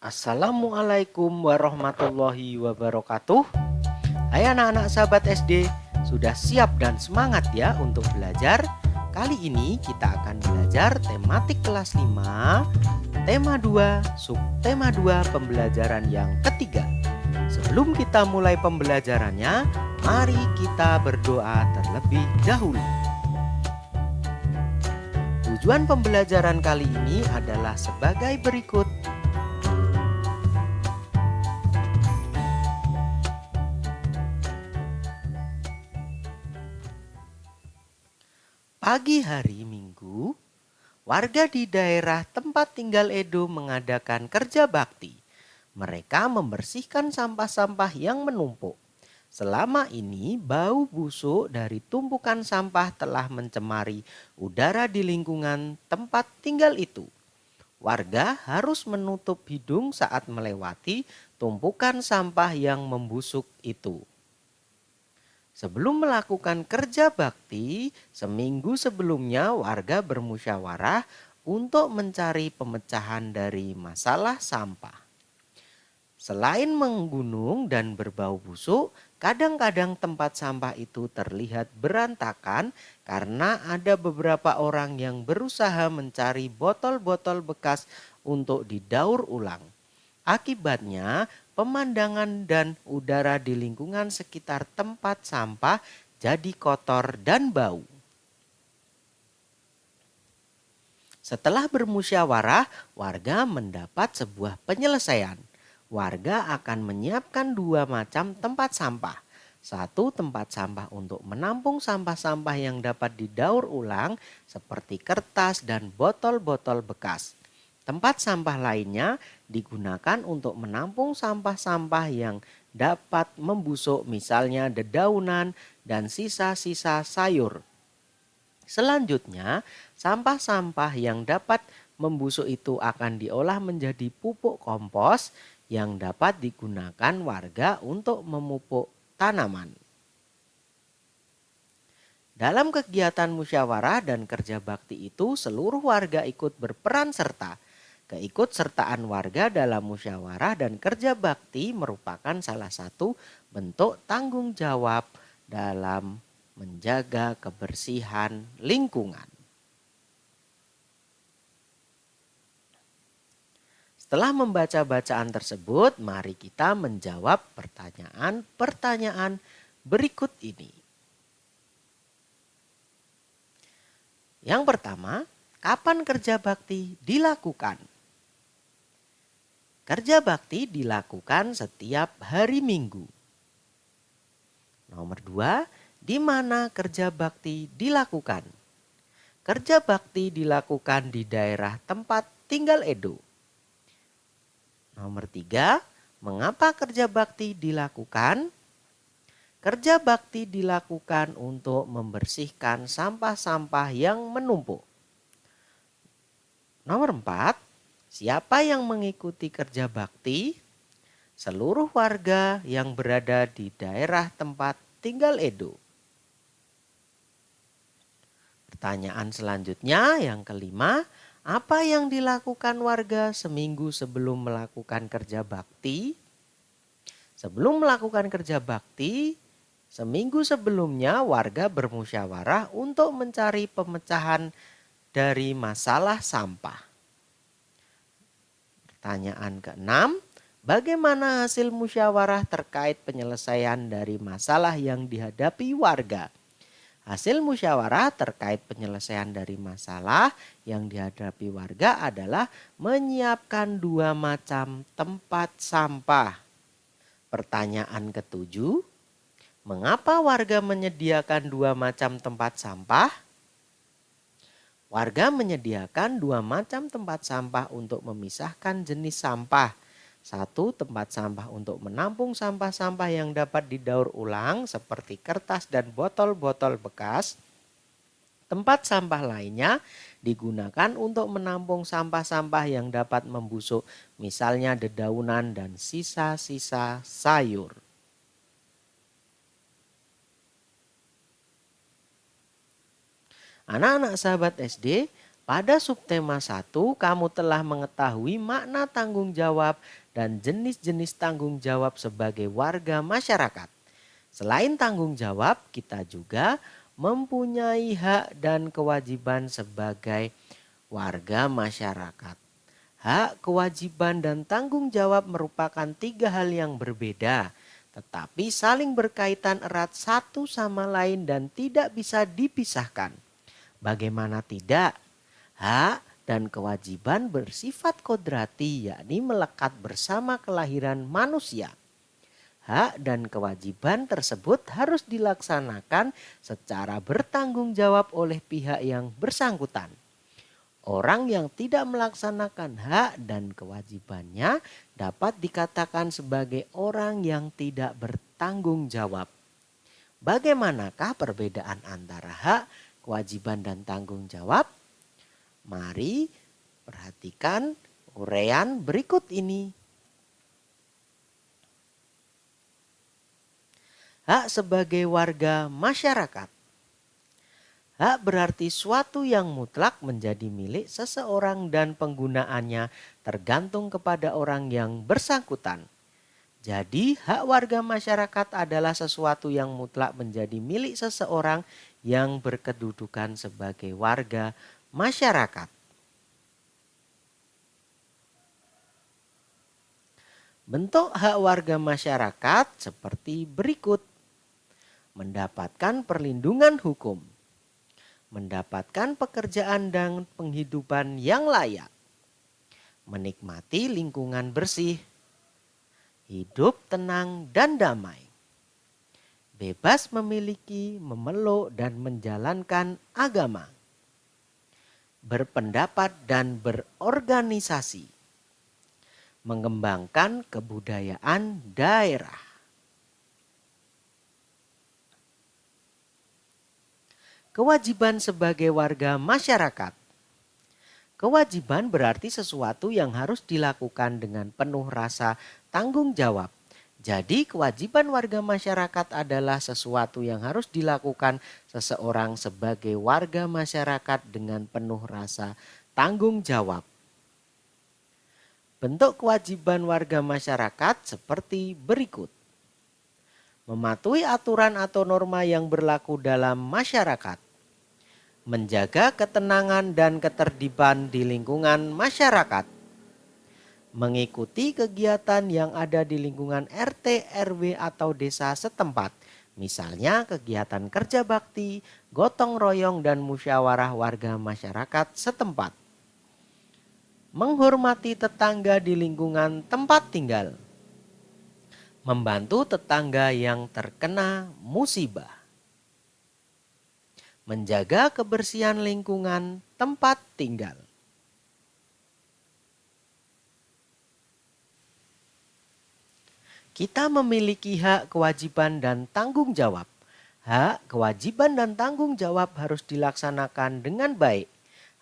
Assalamualaikum warahmatullahi wabarakatuh. Hai anak-anak sahabat SD, sudah siap dan semangat ya untuk belajar? Kali ini kita akan belajar tematik kelas 5, tema 2, subtema 2 pembelajaran yang ketiga. Sebelum kita mulai pembelajarannya, mari kita berdoa terlebih dahulu. Tujuan pembelajaran kali ini adalah sebagai berikut. Pagi hari Minggu, warga di daerah tempat tinggal Edo mengadakan kerja bakti. Mereka membersihkan sampah-sampah yang menumpuk. Selama ini, bau busuk dari tumpukan sampah telah mencemari udara di lingkungan tempat tinggal itu. Warga harus menutup hidung saat melewati tumpukan sampah yang membusuk itu. Sebelum melakukan kerja bakti, seminggu sebelumnya warga bermusyawarah untuk mencari pemecahan dari masalah sampah. Selain menggunung dan berbau busuk, kadang-kadang tempat sampah itu terlihat berantakan karena ada beberapa orang yang berusaha mencari botol-botol bekas untuk didaur ulang. Akibatnya, pemandangan dan udara di lingkungan sekitar tempat sampah jadi kotor dan bau. Setelah bermusyawarah, warga mendapat sebuah penyelesaian. Warga akan menyiapkan dua macam tempat sampah. Satu tempat sampah untuk menampung sampah-sampah yang dapat didaur ulang seperti kertas dan botol-botol bekas. Tempat sampah lainnya digunakan untuk menampung sampah-sampah yang dapat membusuk, misalnya dedaunan dan sisa-sisa sayur. Selanjutnya, sampah-sampah yang dapat membusuk itu akan diolah menjadi pupuk kompos yang dapat digunakan warga untuk memupuk tanaman. Dalam kegiatan musyawarah dan kerja bakti itu, seluruh warga ikut berperan serta. Keikutsertaan warga dalam musyawarah dan kerja bakti merupakan salah satu bentuk tanggung jawab dalam menjaga kebersihan lingkungan. Setelah membaca bacaan tersebut, mari kita menjawab pertanyaan-pertanyaan berikut ini. Yang pertama, kapan kerja bakti dilakukan? Kerja bakti dilakukan setiap hari Minggu. Nomor 2, di mana kerja bakti dilakukan? Kerja bakti dilakukan di daerah tempat tinggal Edo. Nomor 3, mengapa kerja bakti dilakukan? Kerja bakti dilakukan untuk membersihkan sampah-sampah yang menumpuk. Nomor 4, siapa yang mengikuti kerja bakti? Seluruh warga yang berada di daerah tempat tinggal Edo. Pertanyaan selanjutnya yang kelima, apa yang dilakukan warga seminggu sebelum melakukan kerja bakti? Sebelum melakukan kerja bakti, seminggu sebelumnya warga bermusyawarah untuk mencari pemecahan dari masalah sampah. Pertanyaan keenam, bagaimana hasil musyawarah terkait penyelesaian dari masalah yang dihadapi warga? Hasil musyawarah terkait penyelesaian dari masalah yang dihadapi warga adalah menyiapkan dua macam tempat sampah. Pertanyaan ketujuh, mengapa warga menyediakan dua macam tempat sampah? Warga menyediakan dua macam tempat sampah untuk memisahkan jenis sampah. Satu, tempat sampah untuk menampung sampah-sampah yang dapat didaur ulang seperti kertas dan botol-botol bekas. Tempat sampah lainnya digunakan untuk menampung sampah-sampah yang dapat membusuk, misalnya dedaunan dan sisa-sisa sayur. Anak-anak sahabat SD, Pada subtema 1, kamu telah mengetahui makna tanggung jawab dan jenis-jenis tanggung jawab sebagai warga masyarakat. Selain tanggung jawab, kita juga mempunyai hak dan kewajiban sebagai warga masyarakat. Hak, kewajiban, dan tanggung jawab merupakan tiga hal yang berbeda, tetapi saling berkaitan erat satu sama lain dan tidak bisa dipisahkan. Bagaimana tidak? Hak dan kewajiban bersifat kodrati, yakni melekat bersama kelahiran manusia. Hak dan kewajiban tersebut harus dilaksanakan secara bertanggung jawab oleh pihak yang bersangkutan. Orang yang tidak melaksanakan hak dan kewajibannya dapat dikatakan sebagai orang yang tidak bertanggung jawab. Bagaimanakah perbedaan antara hak, kewajiban, dan tanggung jawab? Mari perhatikan uraian berikut ini. Hak sebagai warga masyarakat. Hak berarti suatu yang mutlak menjadi milik seseorang dan penggunaannya tergantung kepada orang yang bersangkutan. Jadi hak warga masyarakat adalah sesuatu yang mutlak menjadi milik seseorang yang berkedudukan sebagai warga masyarakat. Bentuk hak warga masyarakat seperti berikut. Mendapatkan perlindungan hukum. Mendapatkan pekerjaan dan penghidupan yang layak. Menikmati lingkungan bersih. Hidup tenang dan damai. Bebas memiliki, memeluk, dan menjalankan agama. Berpendapat dan berorganisasi. Mengembangkan kebudayaan daerah. Kewajiban sebagai warga masyarakat. Kewajiban berarti sesuatu yang harus dilakukan dengan penuh rasa tanggung jawab. Jadi kewajiban warga masyarakat adalah sesuatu yang harus dilakukan seseorang sebagai warga masyarakat dengan penuh rasa tanggung jawab. Bentuk kewajiban warga masyarakat seperti berikut. Mematuhi aturan atau norma yang berlaku dalam masyarakat. Menjaga ketenangan dan ketertiban di lingkungan masyarakat. Mengikuti kegiatan yang ada di lingkungan RT, RW atau desa setempat. Misalnya kegiatan kerja bakti, gotong royong dan musyawarah warga masyarakat setempat. Menghormati tetangga di lingkungan tempat tinggal. Membantu tetangga yang terkena musibah. Menjaga kebersihan lingkungan tempat tinggal. Kita memiliki hak, kewajiban, dan tanggung jawab. Hak, kewajiban, dan tanggung jawab harus dilaksanakan dengan baik.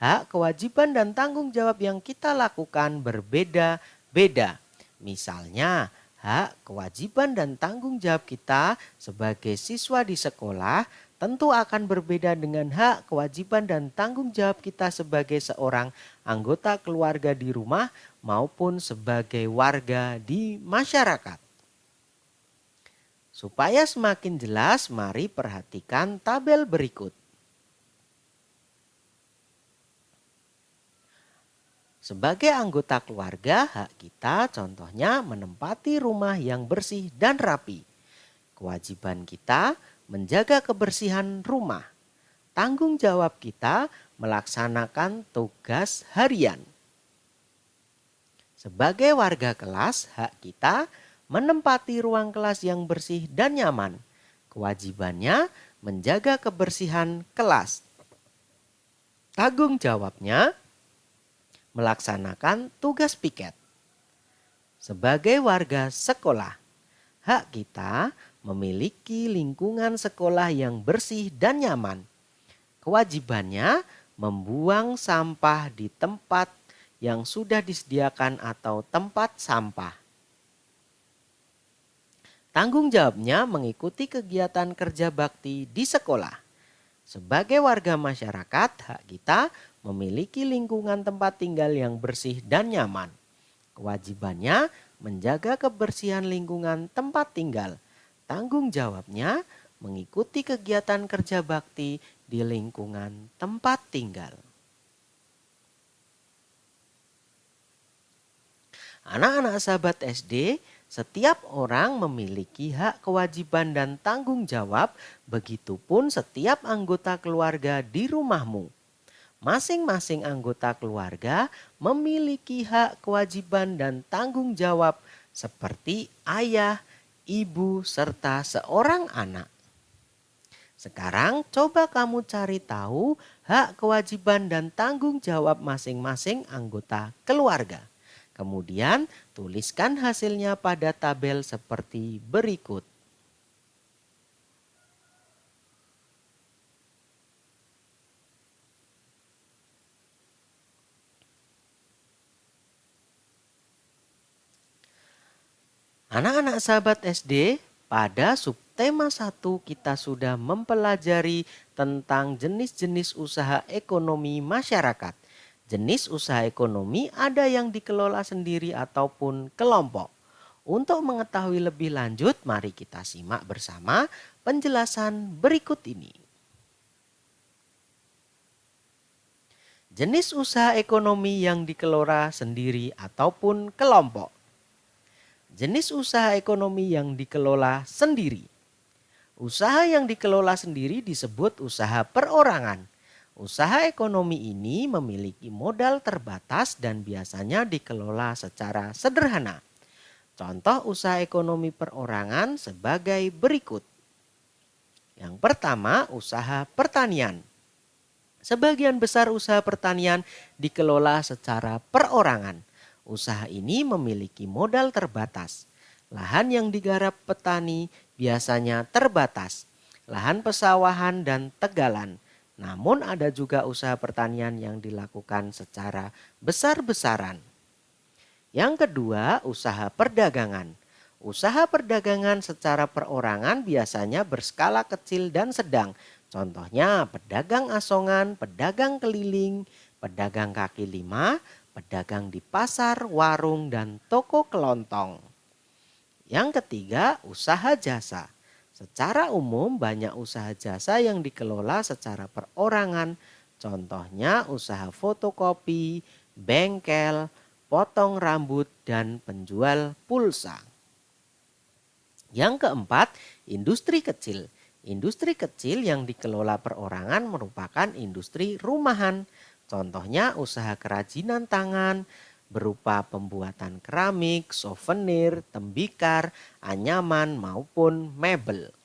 Hak, kewajiban, dan tanggung jawab yang kita lakukan berbeda-beda. Misalnya, hak, kewajiban, dan tanggung jawab kita sebagai siswa di sekolah tentu akan berbeda dengan hak, kewajiban, dan tanggung jawab kita sebagai seorang anggota keluarga di rumah maupun sebagai warga di masyarakat. Supaya semakin jelas, mari perhatikan tabel berikut. Sebagai anggota keluarga, hak kita contohnya menempati rumah yang bersih dan rapi. Kewajiban kita menjaga kebersihan rumah. Tanggung jawab kita melaksanakan tugas harian. Sebagai warga kelas, hak kita menempati ruang kelas yang bersih dan nyaman. Kewajibannya menjaga kebersihan kelas. Tanggung jawabnya melaksanakan tugas piket. Sebagai warga sekolah, hak kita memiliki lingkungan sekolah yang bersih dan nyaman. Kewajibannya membuang sampah di tempat yang sudah disediakan atau tempat sampah. Tanggung jawabnya mengikuti kegiatan kerja bakti di sekolah. Sebagai warga masyarakat, hak kita memiliki lingkungan tempat tinggal yang bersih dan nyaman. Kewajibannya menjaga kebersihan lingkungan tempat tinggal. Tanggung jawabnya mengikuti kegiatan kerja bakti di lingkungan tempat tinggal. Anak-anak sahabat SD, setiap orang memiliki hak, kewajiban, dan tanggung jawab, begitupun setiap anggota keluarga di rumahmu. Masing-masing anggota keluarga memiliki hak, kewajiban, dan tanggung jawab seperti ayah, ibu, serta seorang anak. Sekarang coba kamu cari tahu hak, kewajiban, dan tanggung jawab masing-masing anggota keluarga. Kemudian tuliskan hasilnya pada tabel seperti berikut. Anak-anak sahabat SD, pada subtema 1 kita sudah mempelajari tentang jenis-jenis usaha ekonomi masyarakat. Jenis usaha ekonomi ada yang dikelola sendiri ataupun kelompok. Untuk mengetahui lebih lanjut, mari kita simak bersama penjelasan berikut ini. Jenis usaha ekonomi yang dikelola sendiri ataupun kelompok. Jenis usaha ekonomi yang dikelola sendiri. Usaha yang dikelola sendiri disebut usaha perorangan. Usaha ekonomi ini memiliki modal terbatas dan biasanya dikelola secara sederhana. Contoh usaha ekonomi perorangan sebagai berikut. Yang pertama, usaha pertanian. Sebagian besar usaha pertanian dikelola secara perorangan. Usaha ini memiliki modal terbatas. Lahan yang digarap petani biasanya terbatas. Lahan pesawahan dan tegalan. Namun ada juga usaha pertanian yang dilakukan secara besar-besaran. Yang kedua, usaha perdagangan. Usaha perdagangan secara perorangan biasanya berskala kecil dan sedang. Contohnya pedagang asongan, pedagang keliling, pedagang kaki lima, pedagang di pasar, warung, dan toko kelontong. Yang ketiga, usaha jasa. Secara umum banyak usaha jasa yang dikelola secara perorangan. Contohnya usaha fotokopi, bengkel, potong rambut, dan penjual pulsa. Yang keempat, industri kecil. Industri kecil yang dikelola perorangan merupakan industri rumahan. Contohnya usaha kerajinan tangan berupa pembuatan keramik, souvenir, tembikar, anyaman maupun mebel.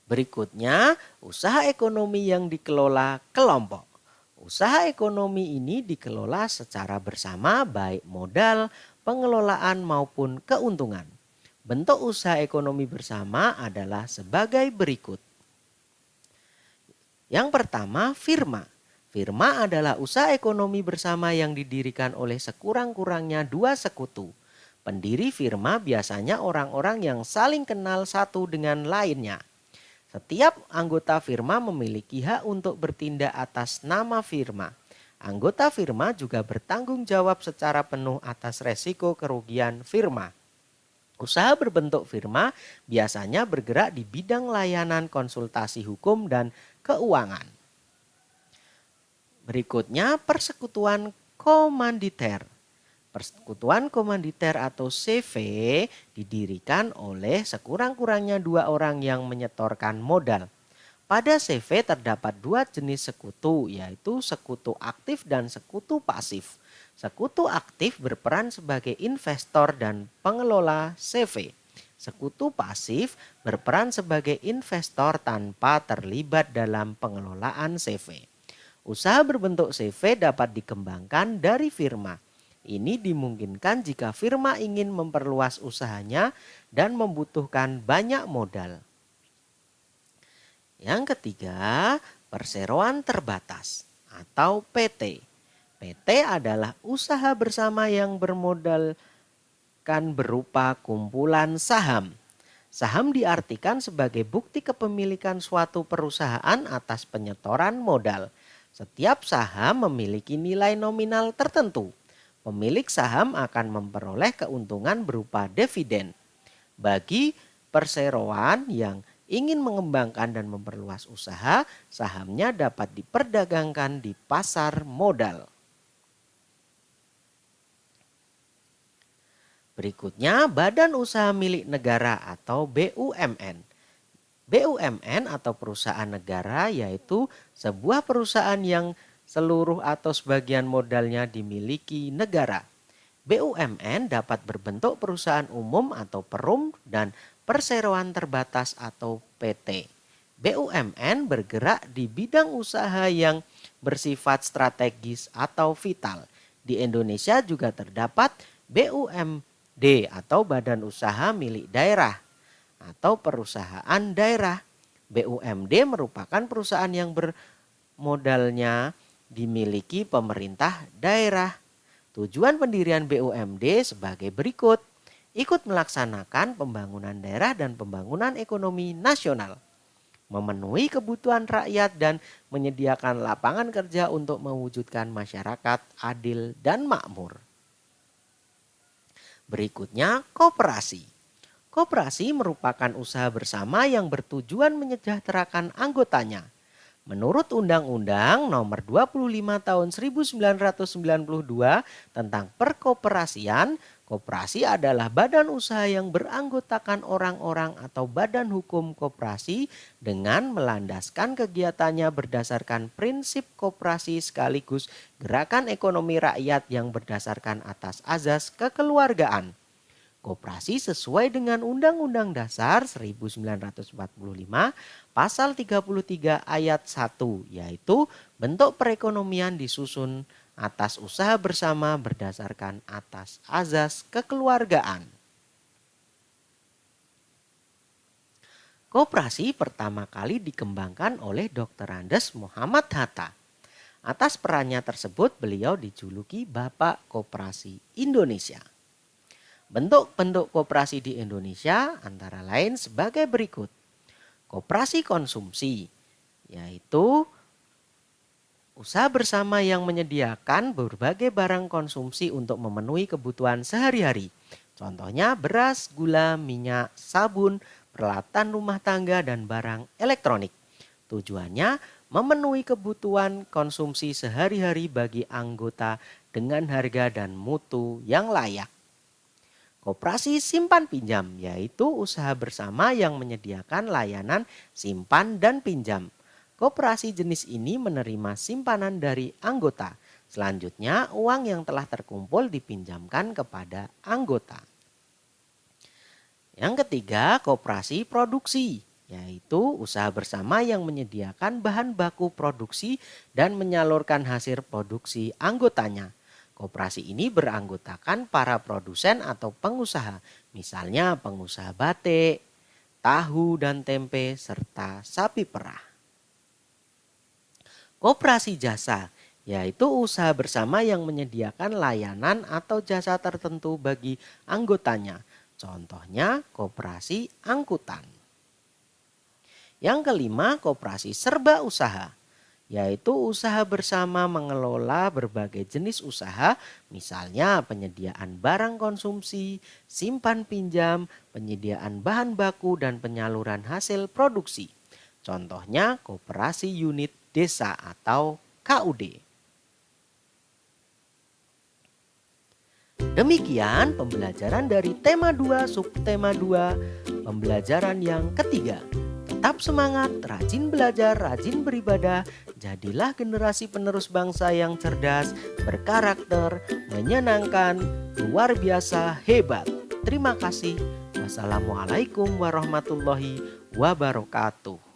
Berikutnya, usaha ekonomi yang dikelola kelompok. Usaha ekonomi ini dikelola secara bersama baik modal, pengelolaan maupun keuntungan. Bentuk usaha ekonomi bersama adalah sebagai berikut. Yang pertama, firma. Firma adalah usaha ekonomi bersama yang didirikan oleh sekurang-kurangnya 2 sekutu. Pendiri firma biasanya orang-orang yang saling kenal satu dengan lainnya. Setiap anggota firma memiliki hak untuk bertindak atas nama firma. Anggota firma juga bertanggung jawab secara penuh atas resiko kerugian firma. Usaha berbentuk firma biasanya bergerak di bidang layanan konsultasi hukum dan keuangan. Berikutnya, persekutuan komanditer. Persekutuan komanditer atau CV didirikan oleh sekurang-kurangnya 2 orang yang menyetorkan modal. Pada CV terdapat 2 jenis sekutu, yaitu sekutu aktif dan sekutu pasif. Sekutu aktif berperan sebagai investor dan pengelola CV. Sekutu pasif berperan sebagai investor tanpa terlibat dalam pengelolaan CV. Usaha berbentuk CV dapat dikembangkan dari firma. Ini dimungkinkan jika firma ingin memperluas usahanya dan membutuhkan banyak modal. Yang ketiga, perseroan terbatas atau PT. PT adalah usaha bersama yang bermodalkan berupa kumpulan saham. Saham diartikan sebagai bukti kepemilikan suatu perusahaan atas penyetoran modal. Setiap saham memiliki nilai nominal tertentu. Pemilik saham akan memperoleh keuntungan berupa dividen. Bagi perseroan yang ingin mengembangkan dan memperluas usaha, sahamnya dapat diperdagangkan di pasar modal. Berikutnya, Badan Usaha Milik Negara atau BUMN. BUMN atau perusahaan negara yaitu sebuah perusahaan yang seluruh atau sebagian modalnya dimiliki negara. BUMN dapat berbentuk perusahaan umum atau perum dan perseroan terbatas atau PT. BUMN bergerak di bidang usaha yang bersifat strategis atau vital. Di Indonesia juga terdapat BUMD atau Badan Usaha Milik Daerah atau perusahaan daerah. BUMD merupakan perusahaan yang bermodalnya dimiliki pemerintah daerah. Tujuan pendirian BUMD sebagai berikut: ikut melaksanakan pembangunan daerah dan pembangunan ekonomi nasional, memenuhi kebutuhan rakyat dan menyediakan lapangan kerja untuk mewujudkan masyarakat adil dan makmur. Berikutnya, koperasi. Koperasi merupakan usaha bersama yang bertujuan menyejahterakan anggotanya. Menurut Undang-Undang Nomor 25 Tahun 1992 tentang Perkoperasian, koperasi adalah badan usaha yang beranggotakan orang-orang atau badan hukum koperasi dengan melandaskan kegiatannya berdasarkan prinsip koperasi sekaligus gerakan ekonomi rakyat yang berdasarkan atas azas kekeluargaan. Koperasi sesuai dengan Undang-Undang Dasar 1945 Pasal 33 ayat 1, yaitu bentuk perekonomian disusun atas usaha bersama berdasarkan atas azas kekeluargaan. Koperasi pertama kali dikembangkan oleh Dr. Andes Muhammad Hatta. Atas perannya tersebut beliau dijuluki Bapak Koperasi Indonesia. Bentuk-bentuk koperasi di Indonesia antara lain sebagai berikut. Koperasi konsumsi, yaitu usaha bersama yang menyediakan berbagai barang konsumsi untuk memenuhi kebutuhan sehari-hari. Contohnya beras, gula, minyak, sabun, peralatan rumah tangga, dan barang elektronik. Tujuannya memenuhi kebutuhan konsumsi sehari-hari bagi anggota dengan harga dan mutu yang layak. Koperasi simpan pinjam, yaitu usaha bersama yang menyediakan layanan simpan dan pinjam. Koperasi jenis ini menerima simpanan dari anggota. Selanjutnya, uang yang telah terkumpul dipinjamkan kepada anggota. Yang ketiga, koperasi produksi, yaitu usaha bersama yang menyediakan bahan baku produksi dan menyalurkan hasil produksi anggotanya. Koperasi ini beranggotakan para produsen atau pengusaha, misalnya pengusaha batik, tahu dan tempe, serta sapi perah. Koperasi jasa, yaitu usaha bersama yang menyediakan layanan atau jasa tertentu bagi anggotanya. Contohnya koperasi angkutan. Yang kelima, koperasi serba usaha, yaitu usaha bersama mengelola berbagai jenis usaha, misalnya penyediaan barang konsumsi, simpan pinjam, penyediaan bahan baku, dan penyaluran hasil produksi. Contohnya koperasi unit desa atau KUD. Demikian pembelajaran dari tema 2 subtema 2, pembelajaran yang ketiga. Tetap semangat, rajin belajar, rajin beribadah, jadilah generasi penerus bangsa yang cerdas, berkarakter, menyenangkan, luar biasa, hebat. Terima kasih. Wassalamualaikum warahmatullahi wabarakatuh.